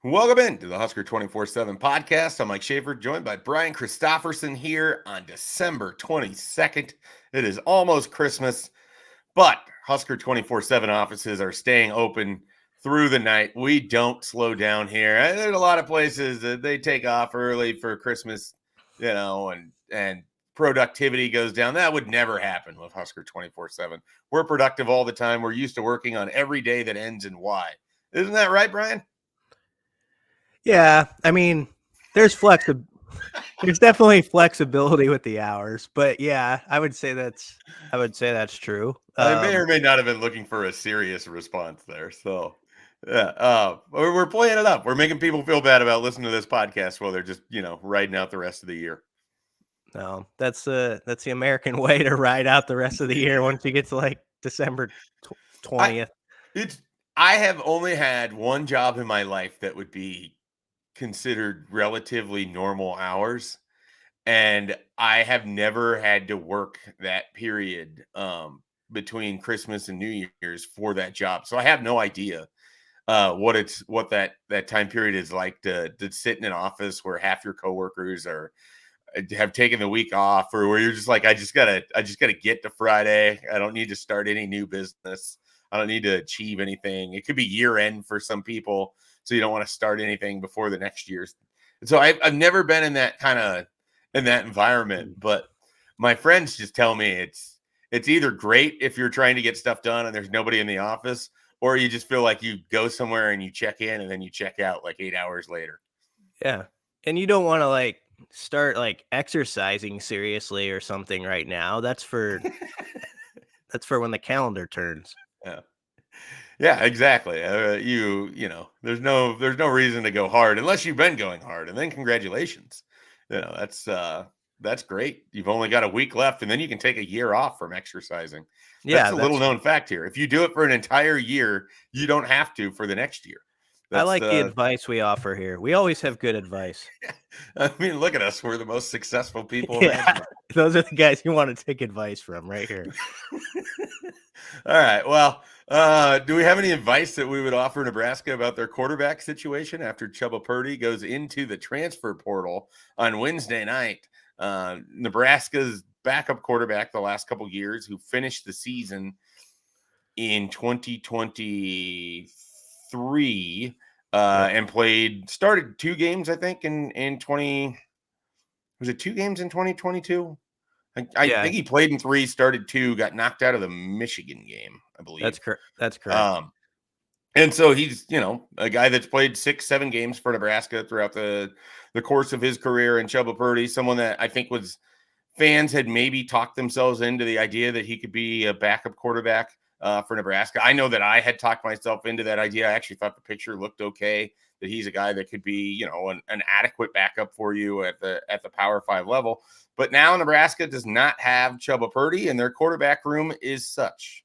Welcome in to the Husker247 Podcast. I'm Mike Schaefer, joined by Brian Christopherson here on December 22nd. It is almost Christmas, but Husker247 offices are staying open through the night. We don't slow down here. There's a lot of places that they take off early for Christmas, and productivity goes down. That would never happen with Husker247. We're productive all the time. We're used to working on every day that ends in Y. Isn't that right, Brian? Yeah, I mean, there's definitely flexibility with the hours, but yeah, I would say that's true. I may or may not have been looking for a serious response there. So, yeah, we're playing it up. We're making people feel bad about listening to this podcast while they're just, riding out the rest of the year. No, that's the American way to ride out the rest of the year once you get to like December 20th. I have only had one job in my life that would be considered relatively normal hours, and I have never had to work that period between Christmas and New Year's for that job. So I have no idea what that time period is like to sit in an office where half your coworkers have taken the week off, or where you're just like, I just gotta get to Friday. I don't need to start any new business. I don't need to achieve anything. It could be year end for some people, so you don't want to start anything before the next year's. And so I've never been in that environment, but my friends just tell me it's either great if you're trying to get stuff done and there's nobody in the office, or you just feel like you go somewhere and you check in and then you check out like 8 hours later. Yeah. And you don't want to like start like exercising seriously or something right now. That's for when the calendar turns. Yeah, exactly. There's no reason to go hard unless you've been going hard, and then congratulations. That's great. You've only got a week left, and then you can take a year off from exercising. That's a little known fact here. If you do it for an entire year, you don't have to for the next year. I like the advice we offer here. We always have good advice. I mean, look at us. We're the most successful people. Yeah, those are the guys you want to take advice from right here. All right. Well, do we have any advice that we would offer Nebraska about their quarterback situation after Chubba Purdy goes into the transfer portal on Wednesday night? Nebraska's backup quarterback the last couple years, who finished the season in 2023 and started 2 games, I think, in 20. Was it 2 games in 2022? I think he played in 3, started 2, got knocked out of the Michigan game, I believe. That's correct. And so he's, a guy that's played 6-7 games for Nebraska throughout the course of his career. And Chubba Purdy, someone that I think fans had maybe talked themselves into the idea that he could be a backup quarterback for Nebraska. I know that I had talked myself into that idea. I actually thought the picture looked okay, that he's a guy that could be, an adequate backup for you at the Power 5 level. But now Nebraska does not have Chubba Purdy, and their quarterback room is such: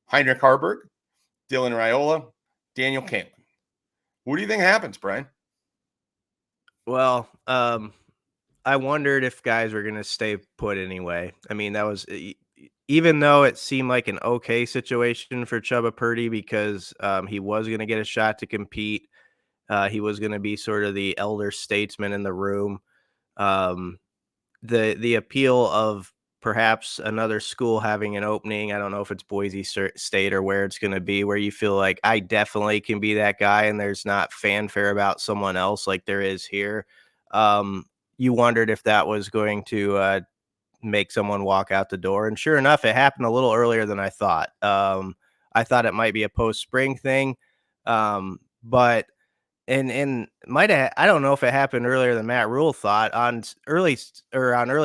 Heinrich Haarberg, Dylan Raiola, Daniel Camlin. What do you think happens, Brian? Well, I wondered if guys were going to stay put anyway. I mean, that was, even though it seemed like an okay situation for Chubba Purdy because he was going to get a shot to compete. He was going to be sort of the elder statesman in the room. The appeal of perhaps another school having an opening, I don't know if it's Boise State or where it's going to be, where you feel like I definitely can be that guy and there's not fanfare about someone else like there is here. You wondered if that was going to make someone walk out the door. And sure enough, it happened a little earlier than I thought. I thought it might be a post-spring thing, but and might have, I don't know if it happened earlier than Matt Rule thought. On early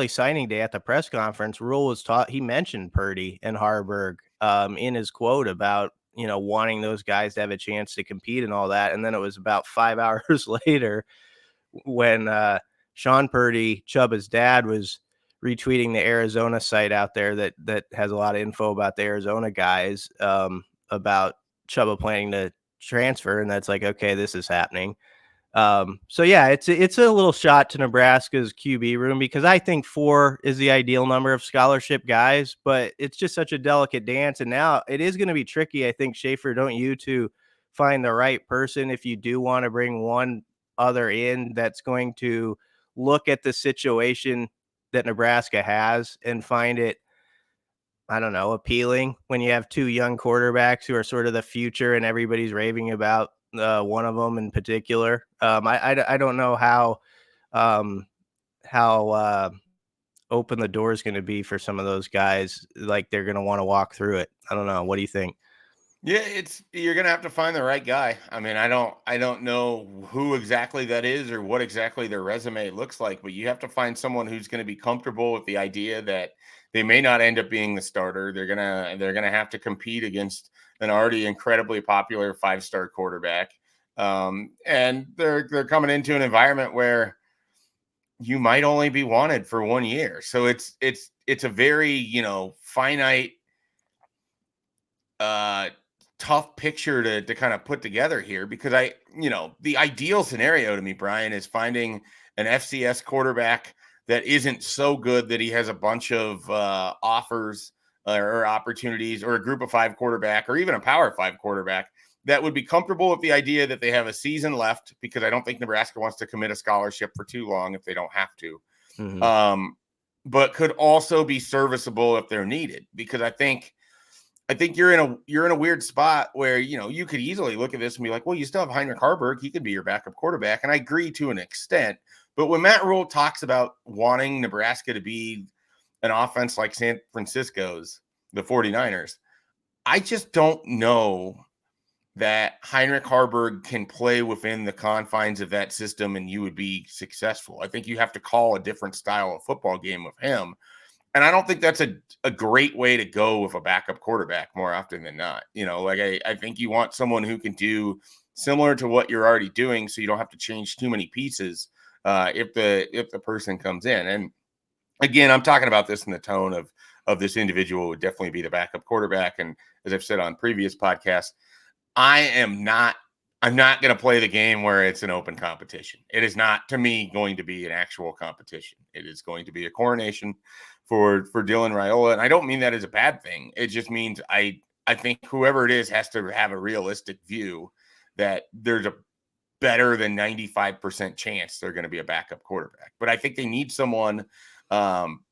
signing day at the press conference, Rule he mentioned Purdy and Haarberg in his quote about, wanting those guys to have a chance to compete and all that. And then it was about 5 hours later when Sean Purdy, Chubba's dad, was retweeting the Arizona site out there that has a lot of info about the Arizona guys, about Chubba planning to transfer, and that's like, okay, this is happening. So yeah, it's a little shot to Nebraska's QB room, because I think 4 is the ideal number of scholarship guys, but it's just such a delicate dance. And now it is going to be tricky, I think, Schaefer, don't you, to find the right person if you do want to bring one other in that's going to look at the situation that Nebraska has and find it, I don't know, appealing when you have two young quarterbacks who are sort of the future and everybody's raving about one of them in particular. I don't know um, how open the door is going to be for some of those guys. Like they're going to want to walk through it. I don't know. What do you think? Yeah, you're gonna have to find the right guy. I mean, I don't know who exactly that is or what exactly their resume looks like, but you have to find someone who's gonna be comfortable with the idea that they may not end up being the starter. They're gonna have to compete against an already incredibly popular 5-star quarterback. And they're coming into an environment where you might only be wanted for 1 year. So it's a very, finite uh tough picture to kind of put together here, because the ideal scenario to me, Brian, is finding an FCS quarterback that isn't so good that he has a bunch of offers or opportunities, or a group of 5 quarterback, or even a power 5 quarterback that would be comfortable with the idea that they have a season left, because I don't think Nebraska wants to commit a scholarship for too long if they don't have to. Mm-hmm. But could also be serviceable if they're needed, because I think you're in a weird spot where, you could easily look at this and be like, well, you still have Heinrich Harburg. He could be your backup quarterback. And I agree to an extent. But when Matt Rule talks about wanting Nebraska to be an offense like San Francisco's, the 49ers, I just don't know that Heinrich Harburg can play within the confines of that system and you would be successful. I think you have to call a different style of football game with him. And I don't think that's a great way to go with a backup quarterback more often than not. I think you want someone who can do similar to what you're already doing, so you don't have to change too many pieces if the person comes in. And again, I'm talking about this in the tone of this individual would definitely be the backup quarterback. And as I've said on previous podcasts, I'm not going to play the game where it's an open competition. It is not, to me, going to be an actual competition. It is going to be a coronation for Dylan Raiola. And I don't mean that as a bad thing. It just means I think whoever it is has to have a realistic view that there's a better than 95% chance they're going to be a backup quarterback. But I think they need someone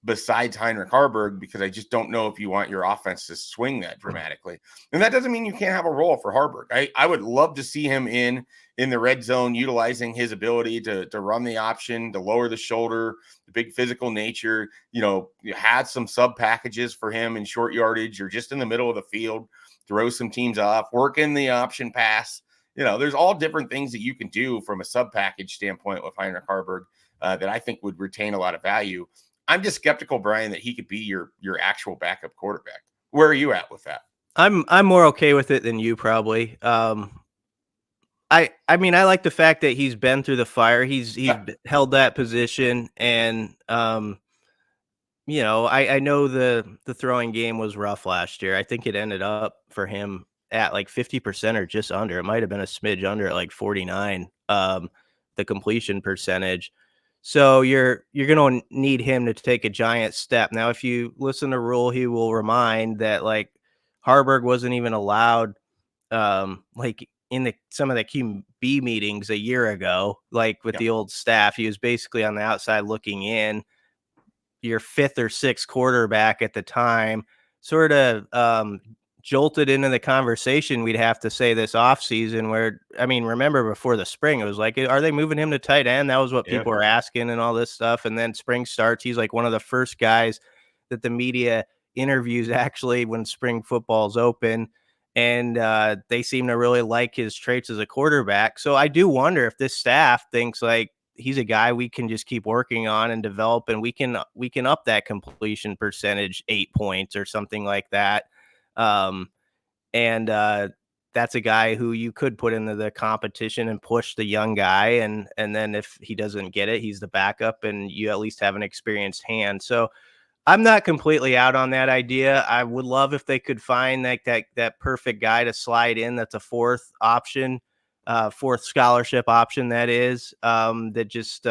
besides Heinrich Harburg, because I just don't know if you want your offense to swing that dramatically. And that doesn't mean you can't have a role for Harburg. I would love to see him in the red zone, utilizing his ability to run the option, to lower the shoulder, the big physical nature. You had some sub packages for him in short yardage or just in the middle of the field, throw some teams off, work in the option pass. There's all different things that you can do from a sub package standpoint with Heinrich Harburg that I think would retain a lot of value. I'm just skeptical, Brian, that he could be your actual backup quarterback. Where are you at with that? I'm more okay with it than you probably. I mean, I like the fact that he's been through the fire. He's held that position, and I know the throwing game was rough last year. I think it ended up for him at like 50% or just under. It might have been a smidge under at like 49, the completion percentage. So you're going to need him to take a giant step. Now, if you listen to Rule, he will remind that like Harburg wasn't even allowed like in some of the QB meetings a year ago, like with the old staff. He was basically on the outside looking in. Your 5th or 6th quarterback at the time, sort of jolted into the conversation, we'd have to say, this offseason, where, I mean, remember before the spring, it was like, are they moving him to tight end? That was what people were asking and all this stuff. And then spring starts. He's like one of the first guys that the media interviews actually when spring football's open. And they seem to really like his traits as a quarterback. So I do wonder if this staff thinks like, he's a guy we can just keep working on and develop, and we can up that completion percentage 8 points or something like that. And that's a guy who you could put into the competition and push the young guy. And then if he doesn't get it, he's the backup and you at least have an experienced hand. So I'm not completely out on that idea. I would love if they could find like that perfect guy to slide in. That's a 4th option, 4th scholarship option. That is, that just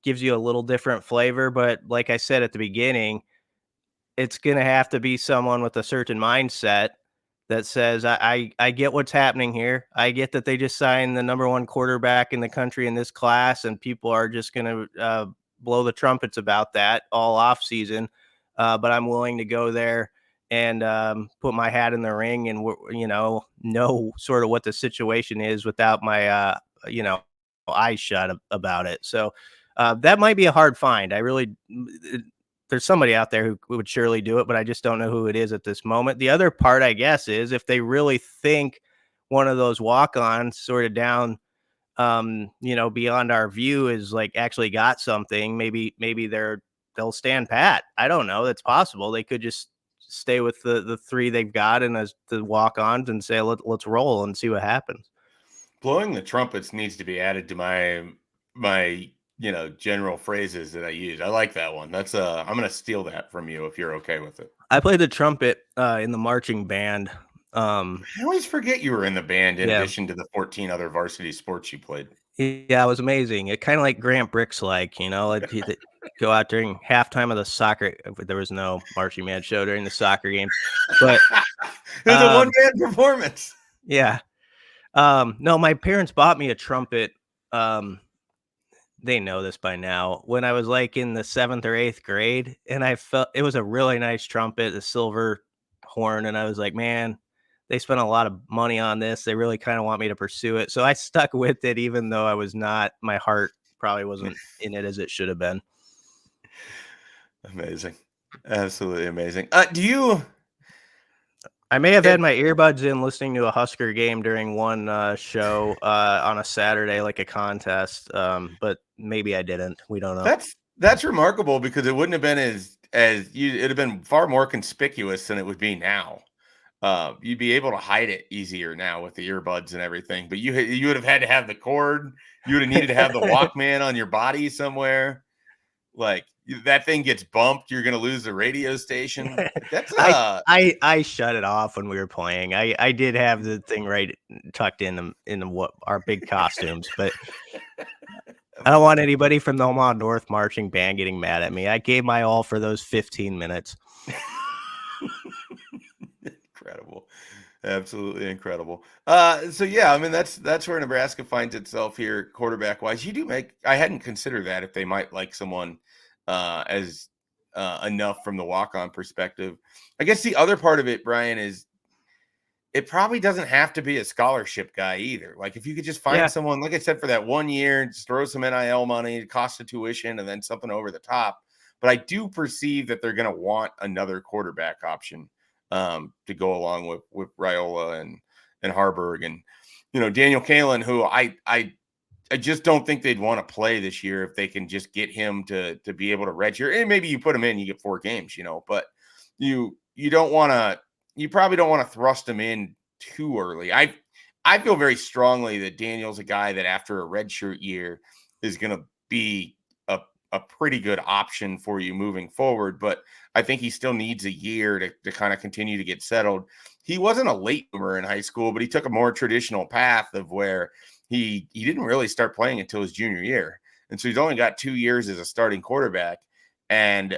gives you a little different flavor. But like I said at the beginning, it's going to have to be someone with a certain mindset that says, I get what's happening here. I get that they just signed the number one quarterback in the country in this class, and people are just going to blow the trumpets about that all off season. But I'm willing to go there and put my hat in the ring and, know sort of what the situation is without my, eyes shut about it. So that might be a hard find. There's somebody out there who would surely do it, but I just don't know who it is at this moment. The other part, I guess, is if they really think one of those walk-ons sort of down, beyond our view is like actually got something. Maybe they'll stand pat. I don't know. That's possible. They could just stay with the three they've got and as the walk-ons and say let's roll and see what happens. Blowing the trumpets needs to be added to my general phrases that I use. I like that one. That's I'm gonna steal that from you if you're okay with it. I played the trumpet in the marching band. I always forget you were in the band in Yeah. addition to the 14 other varsity sports you played. Yeah, it was amazing. It kind of like Grant Bricks, like go out during halftime of the soccer. There was no marching band show during the soccer games, but It was a one man performance. yeah. No, my parents bought me a trumpet. They know this by now. When I was like in the 7th or 8th grade, and I felt it was a really nice trumpet, a silver horn, and I was like, man, they spent a lot of money on this. They really kind of want me to pursue it. So I stuck with it, even though I was not, my heart probably wasn't in it as it should have been. Amazing. Absolutely amazing. Do you I may have had my earbuds in listening to a Husker game during one show on a Saturday, like a contest, but maybe I didn't. We don't know. That's remarkable because it wouldn't have been it'd have been far more conspicuous than it would be now. You'd be able to hide it easier now with the earbuds and everything, but you would have had to have the cord. You would have needed to have the Walkman on your body somewhere. Like that thing gets bumped, you're gonna lose the radio station. Like, that's I shut it off when we were playing. I did have the thing right tucked in what our big costumes, but I don't want anybody from the Omaha North marching band getting mad at me. I gave my all for those 15 minutes. incredible. Absolutely incredible. So yeah, I mean that's where Nebraska finds itself here, quarterback wise. You do make I hadn't considered that if they might like someone as enough from the walk on perspective. I guess the other part of it, Brian, is it probably doesn't have to be a scholarship guy either. Like if you could just find someone, like I said, for that 1 year, just throw some NIL money, cost of tuition, and then something over the top. But I do perceive that they're going to want another quarterback option to go along with Raiola and Harburg and Daniel Kalen, who I just don't think they'd want to play this year if they can just get him to be able to redshirt. And maybe you put him in, you get 4 games, but you don't want to. You probably don't want to thrust him in too early. I feel very strongly that Daniel's a guy that after a redshirt year is going to be a pretty good option for you moving forward. But I think he still needs a year to kind of continue to get settled. He wasn't a late bloomer in high school, but he took a more traditional path of where he didn't really start playing until his junior year. And so he's only got 2 years as a starting quarterback. And,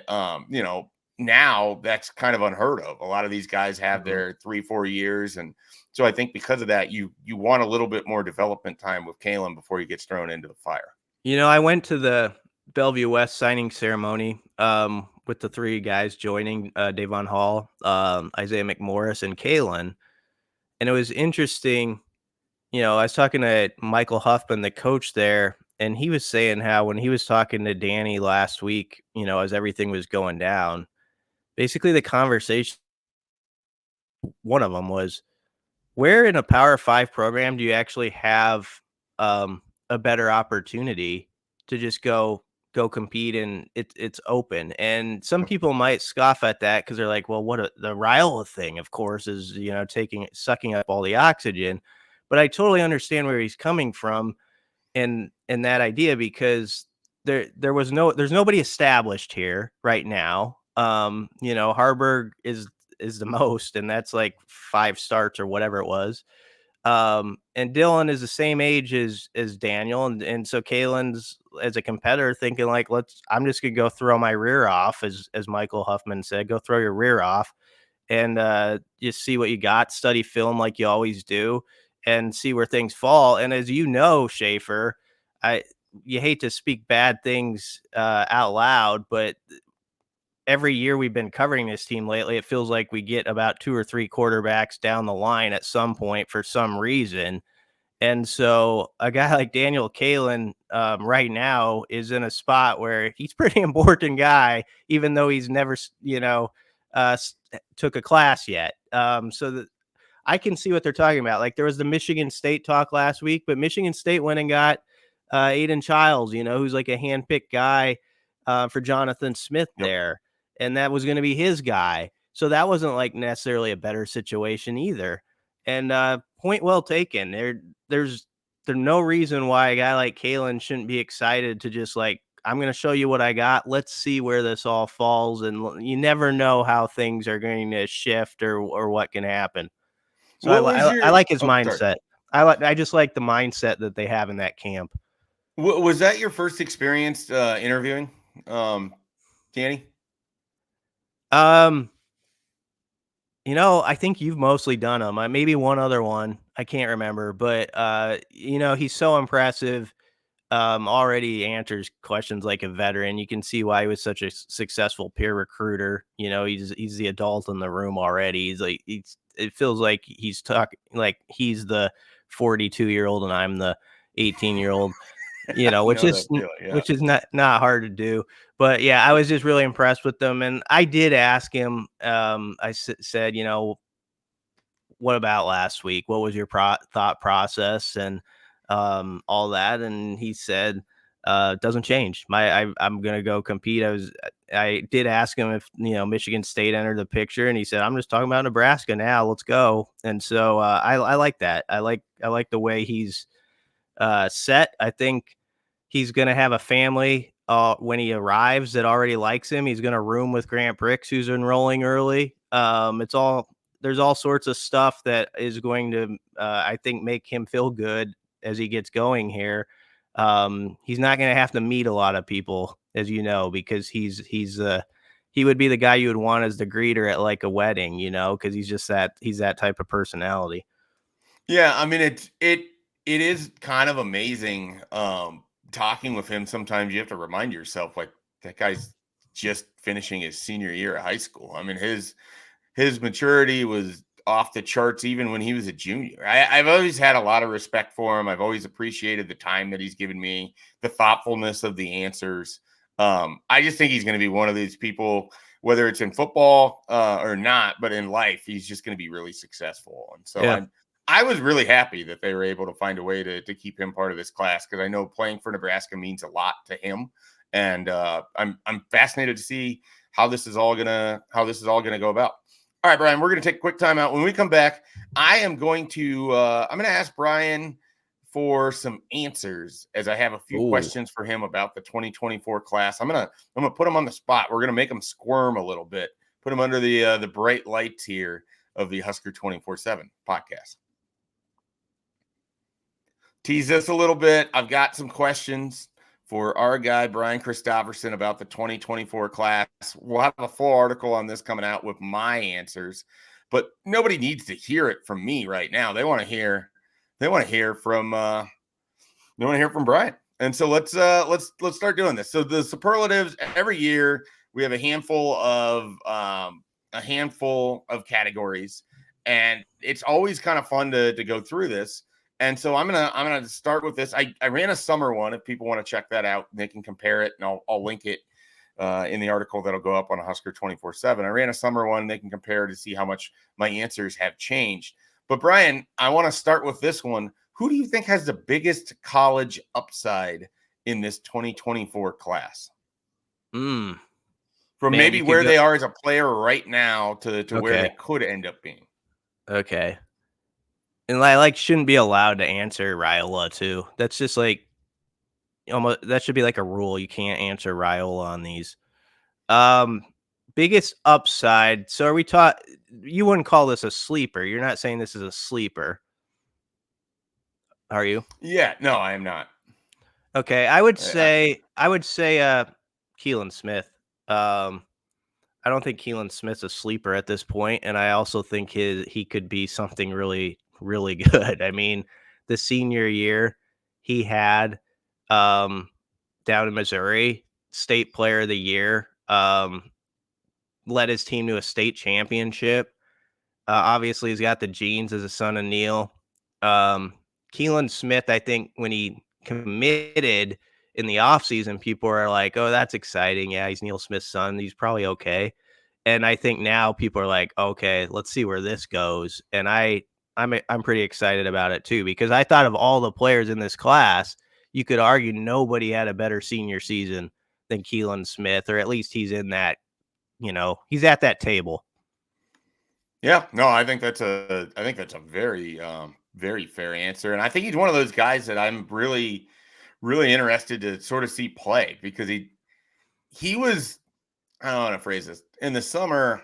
now that's kind of unheard of. A lot of these guys have their 3-4 years. And so I think because of that, you want a little bit more development time with Kalen before he gets thrown into the fire. I went to the Bellevue West signing ceremony with the 3 guys joining Davon Hall, Isaiah McMorris, and Kalen. And it was interesting. I was talking to Michael Huffman, the coach there, and he was saying how when he was talking to Danny last week, as everything was going down, basically the conversation, one of them was, where in a Power 5 program do you actually have a better opportunity to just go compete, and it's open? And some people might scoff at that because they're like, well, the Raiola thing, of course, is sucking up all the oxygen. But I totally understand where he's coming from and that idea, because there's nobody established here right now. Harburg is the most, and that's like 5 starts or whatever it was. And Dylan is the same age as Daniel, and so Kalen's as a competitor thinking like, I'm just gonna go throw my rear off, as Michael Huffman said, go throw your rear off and just see what you got, study film like you always do, and see where things fall. And as you know, Schaefer, I you hate to speak bad things out loud, but every year we've been covering this team lately, it feels like we get about 2 or 3 quarterbacks down the line at some point for some reason. And so a guy like Daniel Kalen right now is in a spot where he's pretty important guy, even though he's never, took a class yet. So that I can see what they're talking about. Like there was the Michigan State talk last week, but Michigan State went and got Aiden Childs, who's like a handpicked guy for Jonathan Smith Yep. there, and that was going to be his guy. So that wasn't like necessarily a better situation either. And point well taken. There's no reason why a guy like Kalen shouldn't be excited to just like, I'm going to show you what I got. Let's see where this all falls. And you never know how things are going to shift or what can happen. So What was I your like his oh, sorry. mindset. I just like the mindset that they have in that camp. Was that your first experience interviewing, Danny? Um, I think you've mostly done them. Maybe one other one. I can't remember, but he's so impressive. Already answers questions like a veteran. You can see why he was such a successful peer recruiter. He's the adult in the room already. It feels like he's talking like he's the 42-year-old and I'm the 18-year-old. I Which know is that feeling. Yeah. not hard to do. But yeah, I was just really impressed with them, and I did ask him. Said, what about last week? What was your thought process and all that? And he said, it doesn't change. I'm gonna go compete. I did ask him if Michigan State entered the picture, and he said, I'm just talking about Nebraska now. Let's go. And so I like that. I like the way he's set. I think he's going to have a family when he arrives that already likes him. He's going to room with Grant Bricks, who's enrolling early. There's all sorts of stuff that is going to, I think, make him feel good as he gets going here. He's not going to have to meet a lot of people, as you know, because he would be the guy you would want as the greeter at like a wedding, because he's that type of personality. Yeah, I mean it is kind of amazing talking with him. Sometimes you have to remind yourself like that guy's just finishing his senior year of high school. I mean his maturity was off the charts even when he was a junior. I've always had a lot of respect for him. I've always appreciated the time that he's given me, the thoughtfulness of the answers. I just think he's going to be one of these people, whether it's in football or not, but in life, he's just going to be really successful. And so Yeah. I was really happy that they were able to find a way to keep him part of this class because I know playing for Nebraska means a lot to him, and I'm fascinated to see how this is all gonna go about. All right, Brian, we're gonna take a quick time out. When we come back, I'm gonna ask Brian for some answers as I have a few Ooh. questions for him about the 2024 class. I'm gonna put him on the spot. We're gonna make him squirm a little bit, put him under the bright lights here of the Husker 24/7 podcast. Tease this a little bit. I've got some questions for our guy, Brian Christopherson, about the 2024 class. We'll have a full article on this coming out with my answers, but nobody needs to hear it from me right now. They want to hear from Brian. And so let's start doing this. So the superlatives every year we have a handful of categories, and it's always kind of fun to go through this. And so I'm gonna start with this. I ran a summer one. If people want to check that out, they can compare it, and I'll link it in the article that'll go up on Husker 24/7. I ran a summer one. They can compare to see how much my answers have changed. But Brian, I want to start with this one. Who do you think has the biggest college upside in this 2024 class? Mm. From Man, maybe you could where go. they are as a player right now to where Okay. they could end up being. Okay. And I like shouldn't be allowed to answer Riola too. That's just like almost that should be like a rule. You can't answer Riola on these. Um Biggest upside. So are we taught you wouldn't call this a sleeper. You're not saying this is a sleeper, are you? Yeah, no, I am not. Okay. I would say Keelan Smith. Um I don't think Keelan Smith's a sleeper at this point, and I also think he could be something really, really good. I mean, the senior year he had down in Missouri, state player of the year, led his team to a state championship. Obviously, he's got the genes as a son of Neil. Keelan Smith, I think when he committed in the offseason, people are like, oh, that's exciting. Yeah, he's Neil Smith's son. He's probably okay. And I think now people are like, okay, let's see where this goes. And I'm pretty excited about it too, because I thought of all the players in this class, you could argue nobody had a better senior season than Keelan Smith, or at least he's in that, he's at that table. Yeah, no, I think that's a very very fair answer, and I think he's one of those guys that I'm really really interested to sort of see play because he was, I don't want to phrase this, in the summer.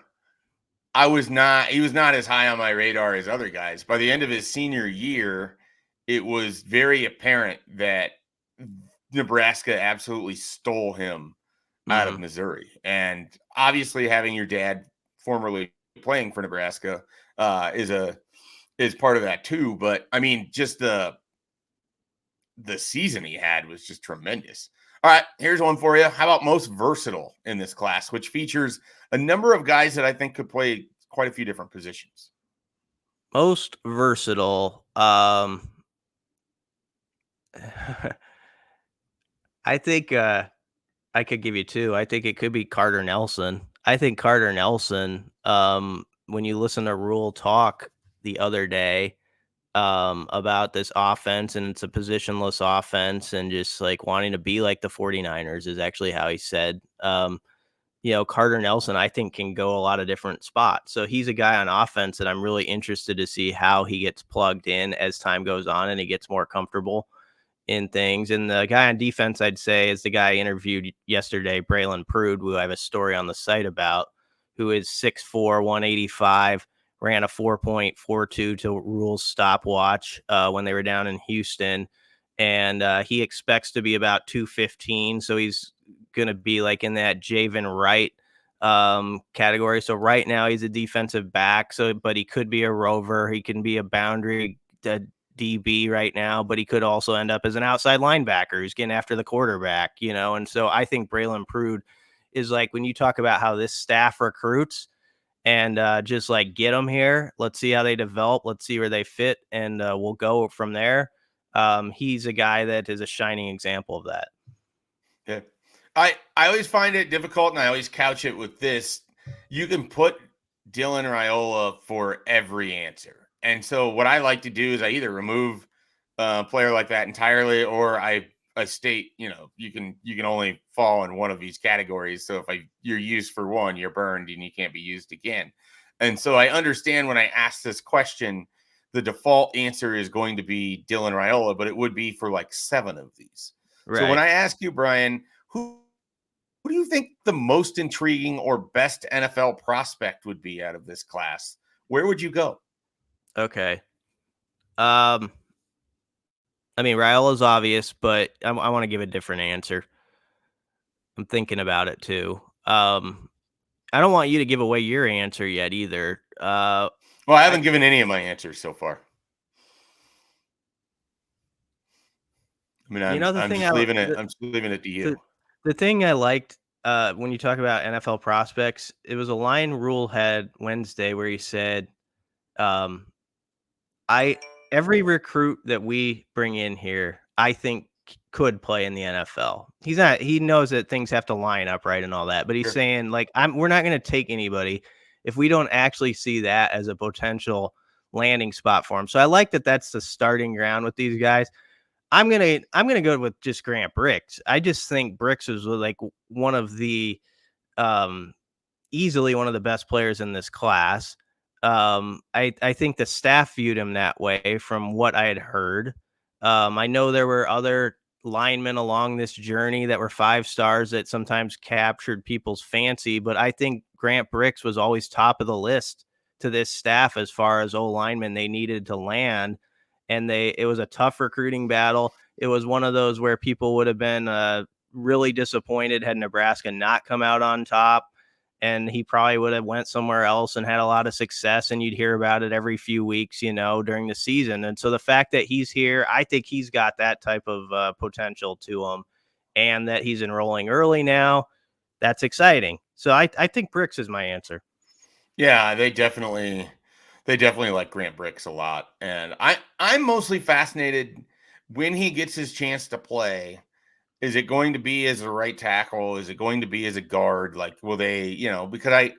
He was not as high on my radar as other guys. By the end of his senior year, it was very apparent that Nebraska absolutely stole him out of Mm-hmm. Missouri. And obviously having your dad formerly playing for Nebraska is part of that too. But I mean, just the season he had was just tremendous. All right, here's one for you. How about most versatile in this class, which features a number of guys that I think could play quite a few different positions? Most versatile. I think I could give you two. I think it could be Carter Nelson. I think Carter Nelson, when you listen to Rule talk the other day, about this offense, and it's a positionless offense, and just like wanting to be like the 49ers is actually how he said. Carter Nelson, I think, can go a lot of different spots. So he's a guy on offense that I'm really interested to see how he gets plugged in as time goes on and he gets more comfortable in things. And the guy on defense, I'd say, is the guy I interviewed yesterday, Braylon Prude, who I have a story on the site about, who is 6'4", 185, ran a 4.42 to Rule's stopwatch when they were down in Houston. And he expects to be about 215. So he's going to be like in that Javen Wright category. So right now he's a defensive back. But he could be a rover. He can be a boundary DB right now, but he could also end up as an outside linebacker who's getting after the quarterback, And so I think Braylon Prude is like, when you talk about how this staff recruits and just like get them here, let's see how they develop, let's see where they fit, and we'll go from there. He's a guy that is a shining example of that. Yeah. I always find it difficult, and I always couch it with this. You can put Dylan Raiola for every answer. And so what I like to do is I either remove a player like that entirely, or I state, you can only fall in one of these categories. So if you're used for one, you're burned and you can't be used again. And so I understand when I ask this question, the default answer is going to be Dylan Raiola, but it would be for like 7 of these. So when Right. I ask you, Brian, who do you think the most intriguing or best NFL prospect would be out of this class? Where would you go? Okay. Um, I mean, Raiola's obvious, but I want to give a different answer. I'm thinking about it too. I don't want you to give away your answer yet either. Well, I I haven't given any of my answers so far. I mean, you know the I'm thing just I leaving it. I'm just leaving it to the you. the thing I liked when you talk about NFL prospects, it was a line Rule had Wednesday where he said, um, "I every recruit that we bring in here, I think could play in the NFL." He's not. He knows that things have to line up right and all that, but he's Sure. saying like, We're not going to take anybody if we don't actually see that as a potential landing spot for him. So I like that. That's the starting ground with these guys. I'm gonna go with just Grant Bricks. I just think Bricks is like one of the um easily one of the best players in this class. I think the staff viewed him that way from what I had heard. I know there were other linemen along this journey that were 5 stars that sometimes captured people's fancy, but I think Grant Bricks was always top of the list to this staff as far as O linemen they needed to land. And it was a tough recruiting battle. It was one of those where people would have been really disappointed had Nebraska not come out on top. and he probably would have went somewhere else and had a lot of success, and you'd hear about it every few weeks, during the season. And so the fact that he's here, I think he's got that type of potential to him, and that he's enrolling early now. That's exciting. So I think Bricks is my answer. Yeah, they definitely like Grant Bricks a lot. And I'm mostly fascinated when he gets his chance to play. Is it going to be as a right tackle? Is it going to be as a guard? Like, will they, because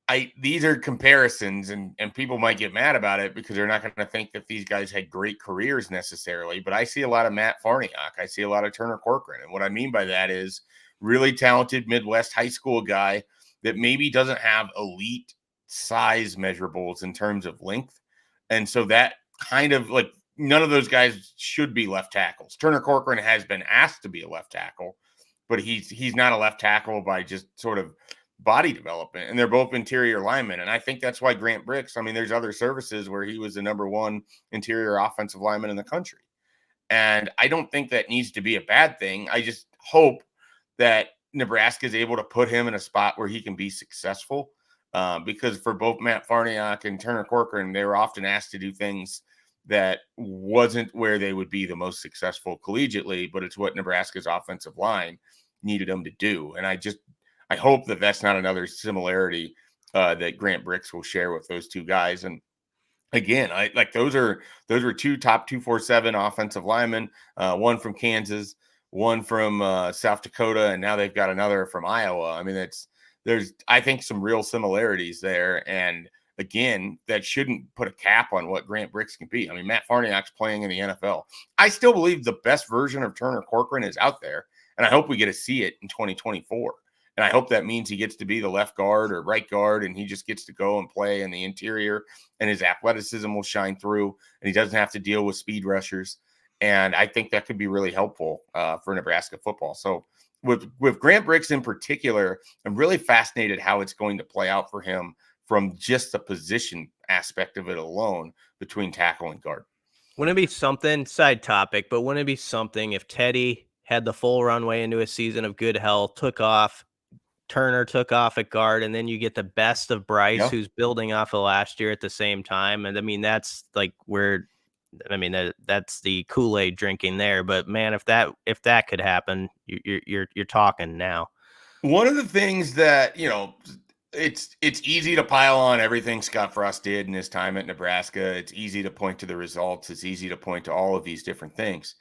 I these are comparisons, and people might get mad about it because they're not going to think that these guys had great careers necessarily. But I see a lot of Matt Farniok. I see a lot of Turner Corcoran. And what I mean by that is really talented Midwest high school guy that maybe doesn't have elite size measurables in terms of length. And so that kind of like none of those guys should be left tackles. Turner Corcoran has been asked to be a left tackle, but he's not a left tackle by just sort of body development, and they're both interior linemen. And I think that's why Grant Bricks, I mean, there's other services where he was the number one interior offensive lineman in the country. And I don't think that needs to be a bad thing. I just hope that Nebraska is able to put him in a spot where he can be successful. Because for both Matt Farniok and Turner Corcoran, they were often asked to do things that wasn't where they would be the most successful collegiately, but it's what Nebraska's offensive line needed them to do. And I hope that that's not another similarity that Grant Bricks will share with those two guys. And again, I like those were two top 247 offensive linemen, one from Kansas, one from South Dakota, and now they've got another from Iowa. I mean, there's I think some real similarities there. And again, that shouldn't put a cap on what Grant Bricks can be. I mean, Matt Farniok's playing in the NFL. I still believe the best version of Turner Corcoran is out there, and I hope we get to see it in 2024. And I hope that means he gets to be the left guard or right guard, and he just gets to go and play in the interior, and his athleticism will shine through, and he doesn't have to deal with speed rushers. And I think that could be really helpful for Nebraska football. So with Grant Bricks in particular, I'm really fascinated how it's going to play out for him from just the position aspect of it alone between tackle and guard. Wouldn't it be something, side topic, but wouldn't it be something if Teddy had the full runway into a season of good health, took off, Turner took off at guard, and then you get the best of Bryce, Yeah. who's building off of last year at the same time. And I mean, that's like that's the Kool-Aid drinking there. But man, if that could happen, you're talking now. One of the things that, it's easy to pile on everything Scott Frost did in his time at Nebraska. It's easy to point to the results. It's easy to point to all of these different things.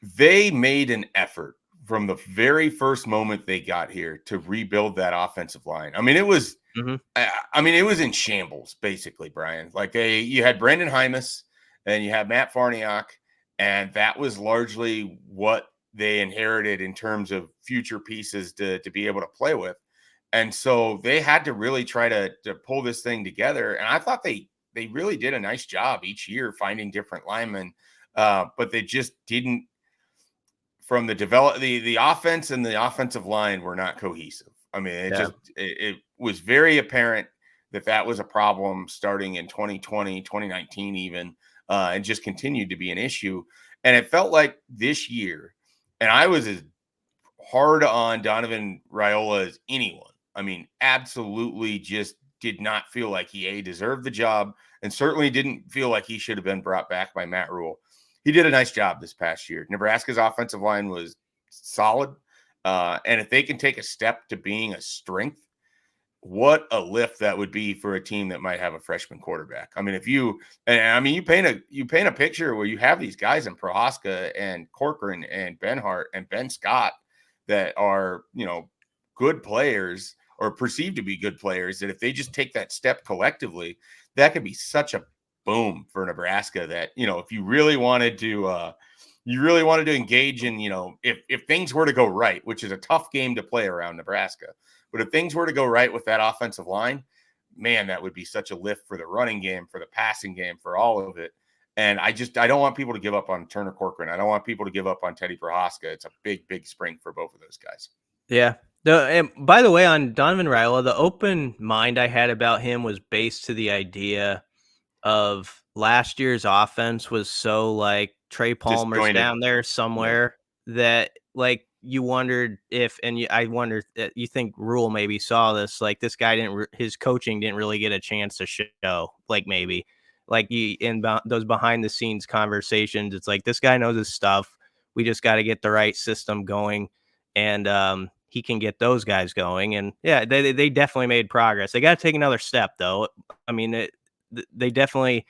They made an effort from the very first moment they got here to rebuild that offensive line. I mean, it was it was in shambles, basically, Brian. Like you had Brandon Hymus and you had Matt Farniok, and that was largely what they inherited in terms of future pieces to be able to play with. And so they had to really try to pull this thing together. And I thought they really did a nice job each year finding different linemen, but they just didn't. From the offense and the offensive line were not cohesive. I mean, it was very apparent that was a problem starting in 2020, 2019 even, and just continued to be an issue. And it felt like this year, and I was as hard on Donovan Raiola as anyone. I mean, absolutely just did not feel like he deserved the job, and certainly didn't feel like he should have been brought back by Matt Rule. He did a nice job this past year. Nebraska's offensive line was solid. And if they can take a step to being a strength, what a lift that would be for a team that might have a freshman quarterback. I mean, you paint a picture where you have these guys in Prohaska and Corcoran and Benhart and Ben Scott that are, good players or perceived to be good players, that if they just take that step collectively, that could be such a boom for Nebraska that, if you really wanted to engage in, if things were to go right, which is a tough game to play around Nebraska, but if things were to go right with that offensive line, man, that would be such a lift for the running game, for the passing game, for all of it. And I don't want people to give up on Turner Corcoran. I don't want people to give up on Teddy Prohaska. It's a big, big spring for both of those guys. Yeah. And by the way, on Donovan Raiola, the open mind I had about him was based to the idea of last year's offense was so like Trey Palmer's Disjointed. down there somewhere that like you wondered if, and I wonder, you think Rule maybe saw this, like this guy his coaching didn't really get a chance to show, like maybe, like you in those behind the scenes conversations, it's like this guy knows his stuff. We just got to get the right system going, and he can get those guys going. And yeah, they definitely made progress. They got to take another step though. I mean, they definitely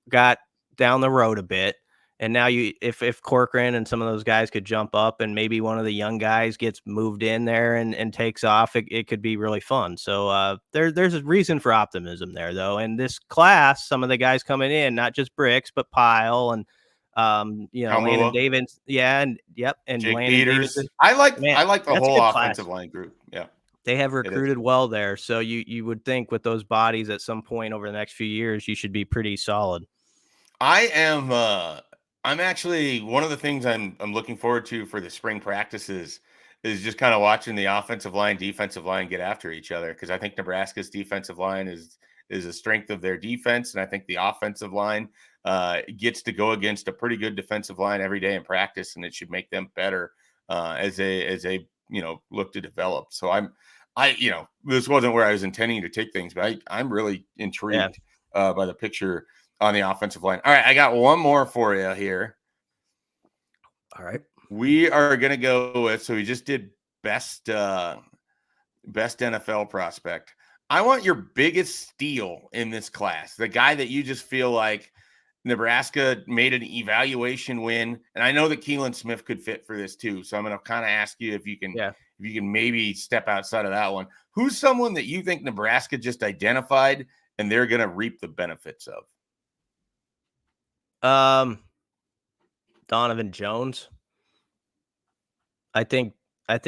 got down the road a bit. And now if Corcoran and some of those guys could jump up and maybe one of the young guys gets moved in there and takes off, it could be really fun. So there's a reason for optimism there though. And this class, some of the guys coming in, not just Bricks, but Pyle and Landon Kalmua, Davis. Yeah. And yep. And Jake Landon Peters. Davis. I Man, like the that's a whole good class. offensive line group. Yeah, They have it is. recruited well there. So you would think with those bodies at some point over the next few years, you should be pretty solid. I am I'm actually one of the things I'm looking forward to for the spring practices is just kind of watching the offensive line, defensive line get after each other, because I think Nebraska's defensive line is a strength of their defense, and I think the offensive line gets to go against a pretty good defensive line every day in practice, and it should make them better as they look to develop. So this wasn't where I was intending to take things, but I'm really intrigued by the picture on the offensive line. All right, I got one more for you here. All right. We are going to go with, so we just did best NFL prospect. I want your biggest steal in this class, the guy that you just feel like Nebraska made an evaluation win. And I know that Keelan Smith could fit for this too. So I'm going to kind of ask you if you can maybe step outside of that one. Who's someone that you think Nebraska just identified and they're going to reap the benefits of? Donovan Jones. I think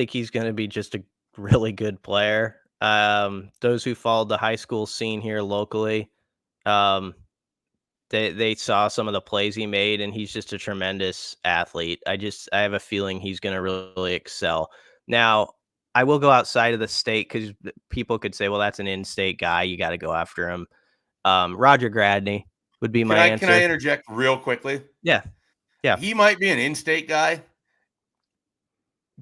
he's going to be just a really good player. Those who followed the high school scene here locally, they saw some of the plays he made, and he's just a tremendous athlete. I have a feeling he's going to really excel. Now, I will go outside of the state because people could say, well, that's an in-state guy. You got to go after him. Roger Gradney would be my answer. Can I interject real quickly? Yeah. He might be an in-state guy.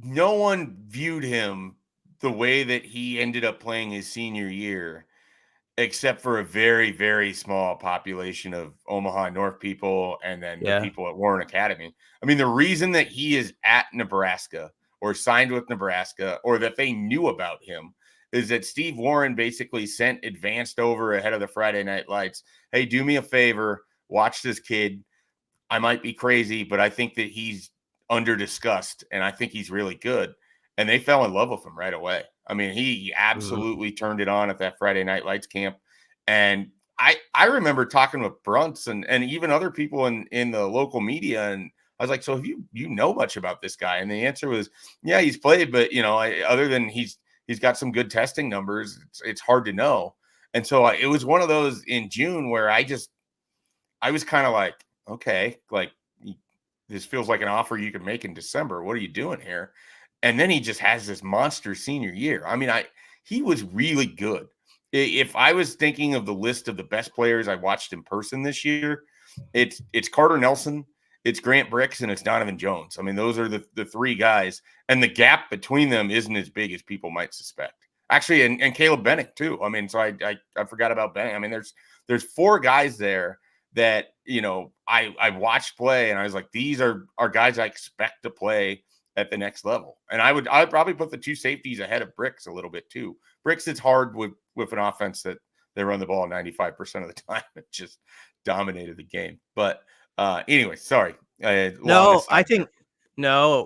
No one viewed him the way that he ended up playing his senior year, except for a very, very small population of Omaha North people and then the people at Warren Academy. I mean, the reason that he is at Nebraska or signed with Nebraska or that they knew about him is that Steve Warren basically sent Advanced over ahead of the Friday Night Lights. Hey, do me a favor, watch this kid. I might be crazy, but I think that he's under-discussed, and I think he's really good. And they fell in love with him right away. I mean, he absolutely turned it on at that Friday Night Lights camp. And I remember talking with Brunts and even other people in the local media, and I was like, so have you know much about this guy? And the answer was, yeah, he's played, but other than he's got some good testing numbers, it's hard to know. And so it was one of those in June where I was kind of like, okay, like this feels like an offer you could make in December. What are you doing here? And then he just has this monster senior year. I mean, he was really good. If I was thinking of the list of the best players I watched in person this year, it's Carter Nelson, it's Grant Bricks, and it's Donovan Jones. I mean, those are the three guys, and the gap between them isn't as big as people might suspect. Actually, and Caleb Bennick too. I mean, so I forgot about Bennick. I mean, there's four guys there that I watched play, and I was like, these are guys I expect to play at the next level. And I'd probably put the two safeties ahead of Bricks a little bit too. Bricks, it's hard with an offense that they run the ball 95% of the time. It just dominated the game. But anyway, sorry. No,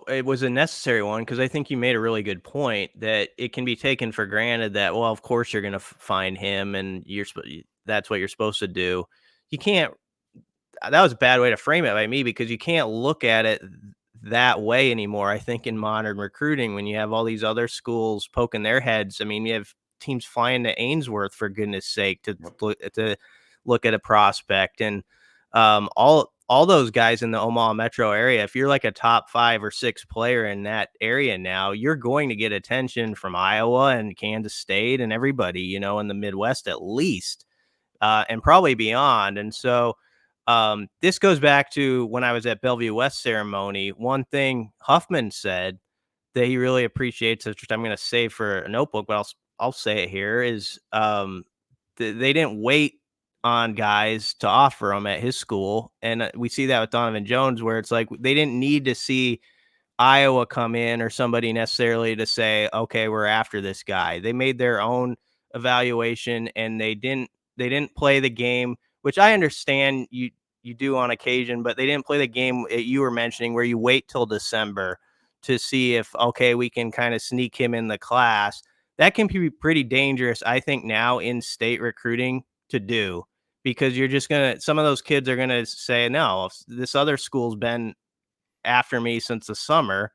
it was a necessary one because I think you made a really good point that it can be taken for granted that, well, of course you're going to find him and that's what you're supposed to do. You can't. That was a bad way to frame it by me because you can't look at it that way anymore. I think in modern recruiting, when you have all these other schools poking their heads, I mean, you have teams flying to Ainsworth for goodness sake to look at a prospect, and all those guys in the Omaha metro area. If you're like a top 5 or 6 player in that area now, you're going to get attention from Iowa and Kansas State and everybody, in the Midwest at least, and probably beyond. And so This goes back to when I was at Bellevue West ceremony. One thing Huffman said that he really appreciates, which I'm going to save for a notebook, but I'll say it here, is they didn't wait on guys to offer them at his school, and we see that with Donovan Jones, where it's like they didn't need to see Iowa come in or somebody necessarily to say, okay, we're after this guy. They made their own evaluation, and they didn't play the game, which I understand you do on occasion, but they didn't play the game you were mentioning where you wait till December to see if, okay, we can kind of sneak him in the class. That can be pretty dangerous, I think, now in state recruiting to do, because you're just going to, some of those kids are going to say, no, this other school's been after me since the summer.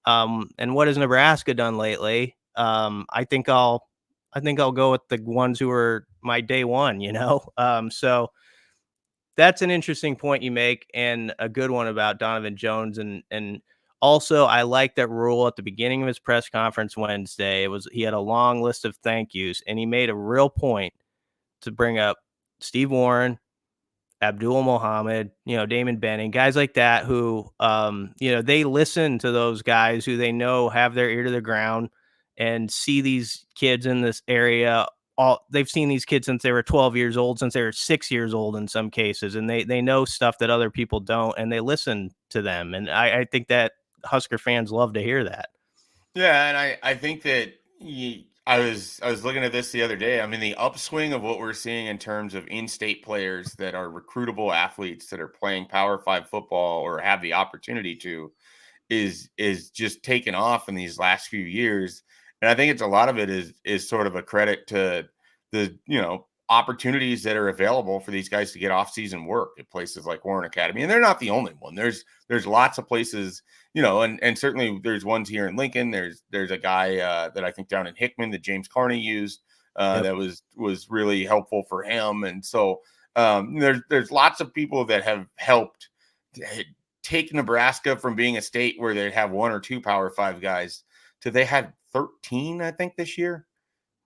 And what has Nebraska done lately? I think I'll go with the ones who were my day one, So that's an interesting point you make, and a good one about Donovan Jones. And also I like that rule at the beginning of his press conference Wednesday. He had a long list of thank yous, and he made a real point to bring up Steve Warren, Abdul Mohammed, Damon Benning, guys like that who, they listen to those guys who they know have their ear to the ground and see these kids in this area. They've seen these kids since they were 12 years old, since they were 6 years old in some cases, and they know stuff that other people don't, and they listen to them. And I think that Husker fans love to hear that. Yeah, and I think that I was looking at this the other day. I mean, the upswing of what we're seeing in terms of in-state players that are recruitable athletes that are playing Power 5 football or have the opportunity to is just taken off in these last few years. And I think it's a lot of it is sort of a credit to the, opportunities that are available for these guys to get off-season work at places like Warren Academy. And they're not the only one. There's lots of places, and certainly there's ones here in Lincoln. There's a guy that I think down in Hickman that James Carney used Yep. that was really helpful for him. And so there's lots of people that have helped take Nebraska from being a state where they'd have one or two Power 5 guys to they had 13, I think, this year,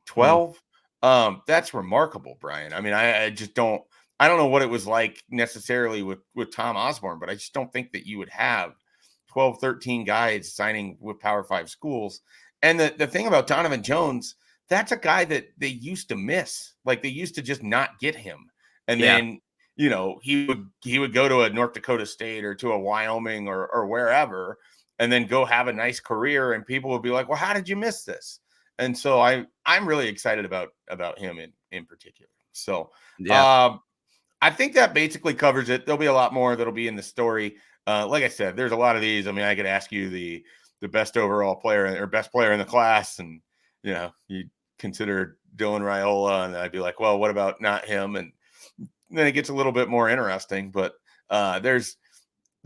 12. That's remarkable, Brian. I mean, I just I don't know what it was like necessarily with Tom Osborne, but I just don't think that you would have 12, 13 guys signing with Power 5 schools. And the thing about Donovan Jones, that's a guy that they used to miss. Like they used to just not get him. And Yeah. then, he would go to a North Dakota State or to a Wyoming or wherever, and then go have a nice career. And people would be like, well, how did you miss this? And so I'm really excited about him in particular. So Yeah. I think that basically covers it. There'll be a lot more that'll be in the story. Like I said, there's a lot of these. I mean, I could ask you the best overall player or best player in the class, and you consider Dylan Raiola, and I'd be like, well, what about not him? And then it gets a little bit more interesting. But there's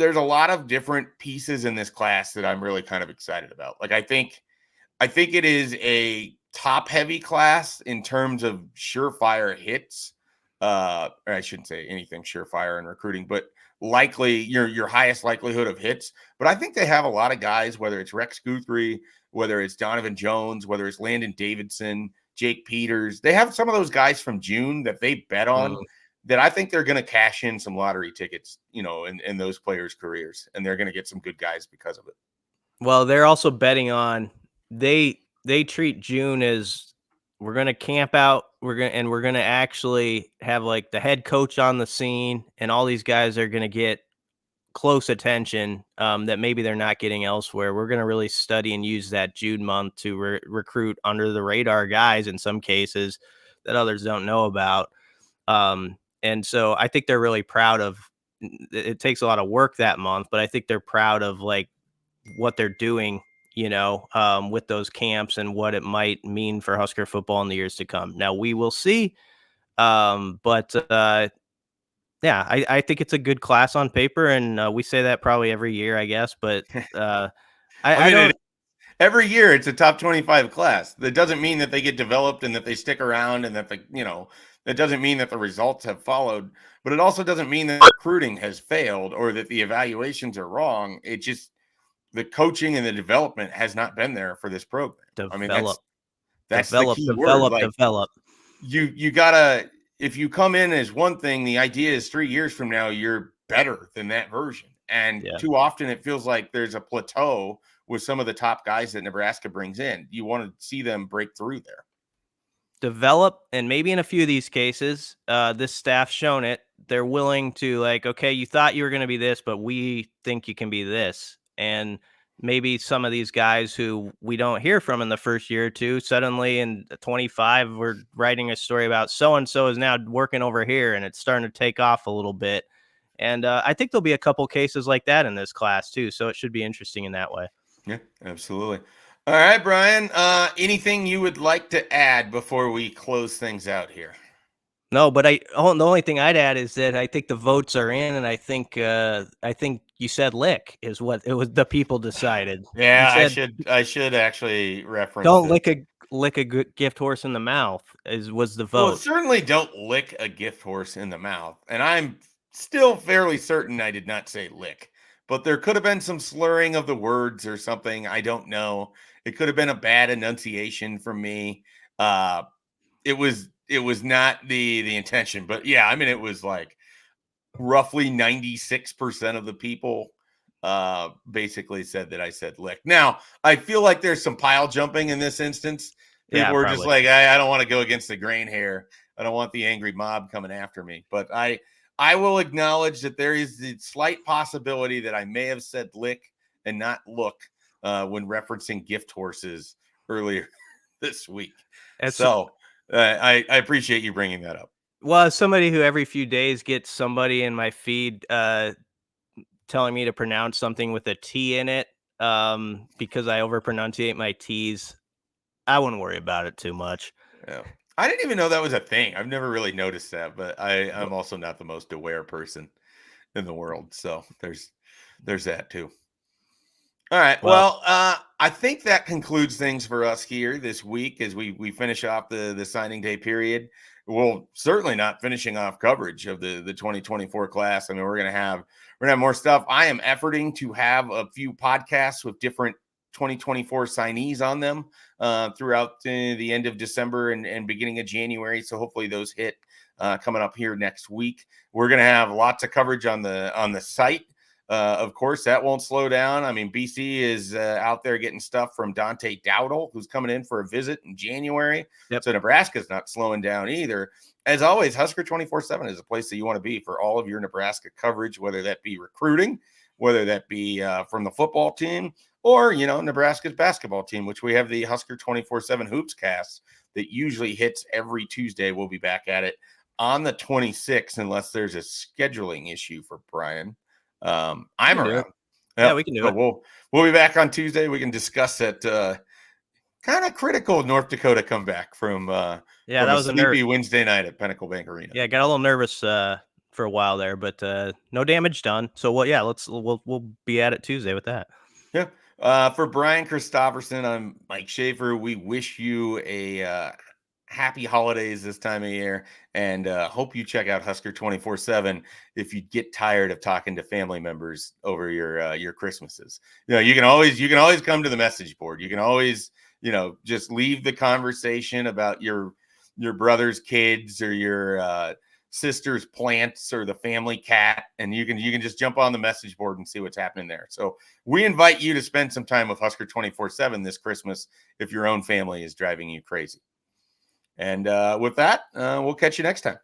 a lot of different pieces in this class that I'm really kind of excited about. Like I think it is a top heavy class in terms of surefire hits. Or I shouldn't say anything surefire in recruiting, but likely your highest likelihood of hits. But I think they have a lot of guys, whether it's Rex Guthrie, whether it's Donovan Jones, whether it's Landon Davidson, Jake Peters. They have some of those guys from June that they bet on that I think they're going to cash in some lottery tickets, in those players' careers, and they're going to get some good guys because of it. Well, they're also betting on they treat June as we're going to camp out. We're going to actually have like the head coach on the scene, and all these guys are going to get close attention that maybe they're not getting elsewhere. We're going to really study and use that June month to recruit under the radar guys in some cases that others don't know about. And so I think they're really proud of. It takes a lot of work that month, but I think they're proud of like what they're doing, with those camps and what it might mean for Husker football in the years to come. Now we will see. But yeah, I think it's a good class on paper, and we say that probably every year, I guess. But I don't. Every year it's a top 25 class. That doesn't mean that they get developed and that they stick around and that that doesn't mean that the results have followed, but it also doesn't mean that recruiting has failed or that the evaluations are wrong. It just the coaching and the development has not been there for this program. I mean, that's the key word. Like develop. you gotta. if you come in as one thing, the idea is 3 years from now, you're better than that version. And Yeah. too often it feels like there's a plateau with some of the top guys that Nebraska brings in. You want to see them break through there. Develop, and maybe in a few of these cases, this staff's shown it. They're willing to, like, okay, you thought you were going to be this, but we think you can be this. And maybe some of these guys who we don't hear from in the first year or two, suddenly in 25, we're writing a story about so-and-so is now working over here, and it's starting to take off a little bit. And I think there'll be a couple cases like that in this class too. So it should be interesting in that way. Yeah, absolutely. All right, Brian, anything you would like to add before we close things out here? No, but the only thing I'd add is that I think the votes are in, and I think you said lick is what it was. The people decided. You Yeah, said I should actually reference don't this. lick a gift horse in the mouth was the Well, vote. certainly don't lick a gift horse in the mouth. And I'm still fairly certain I did not say lick, but there could have been some slurring of the words or something. I don't know. It could have been a bad enunciation from me. It was not the intention, but yeah, I mean, it was like roughly 96% of the people basically said that I said lick. Now, I feel like there's some pile jumping in this instance. People Yeah, were just probably. like, I don't want to go against the grain here. I don't want the angry mob coming after me. But I will acknowledge that there is the slight possibility that I may have said lick and not look when referencing gift horses earlier this week. So I appreciate you bringing that up. Well, as somebody who every few days gets somebody in my feed telling me to pronounce something with a T in it because I overpronunciate my T's, I wouldn't worry about it too much. Yeah. I didn't even know that was a thing. I've never really noticed that, but I'm also not the most aware person in the world. So there's that too. All right. Well, Well, I think that concludes things for us here this week as we finish off the signing day period. We'll certainly not finishing off coverage of the 2024 class. I mean, we're gonna have more stuff. I am efforting to have a few podcasts with different 2024 signees on them throughout the end of December and beginning of January. So hopefully those hit coming up here next week. We're gonna have lots of coverage on the site. Of course, that won't slow down. I mean, BC is out there getting stuff from Dante Dowdle, who's coming in for a visit in January. yep. So Nebraska's not slowing down either. As always, Husker247 is a place that you want to be for all of your Nebraska coverage, whether that be recruiting, whether that be from the football team, or, Nebraska's basketball team, which we have the Husker247 Hoops cast that usually hits every Tuesday. We'll be back at it on the 26th, unless there's a scheduling issue for Brian. I'm around. Yeah, we can do it. We'll be back on Tuesday. We can discuss that kind of critical North Dakota comeback from That a was sleepy Wednesday night at Pinnacle Bank Arena. Yeah, got a little nervous for a while there, but no damage done. So we'll be at it Tuesday with that. Yeah. For Brian Christopherson, I'm Mike Schaefer. We wish you a happy holidays this time of year, and hope you check out Husker247 if you get tired of talking to family members over your Christmases. You can always come to the message board. You can always just leave the conversation about your brother's kids or your sister's plants or the family cat, and you can just jump on the message board and see what's happening there. So we invite you to spend some time with Husker247 this Christmas if your own family is driving you crazy. And with that, we'll catch you next time.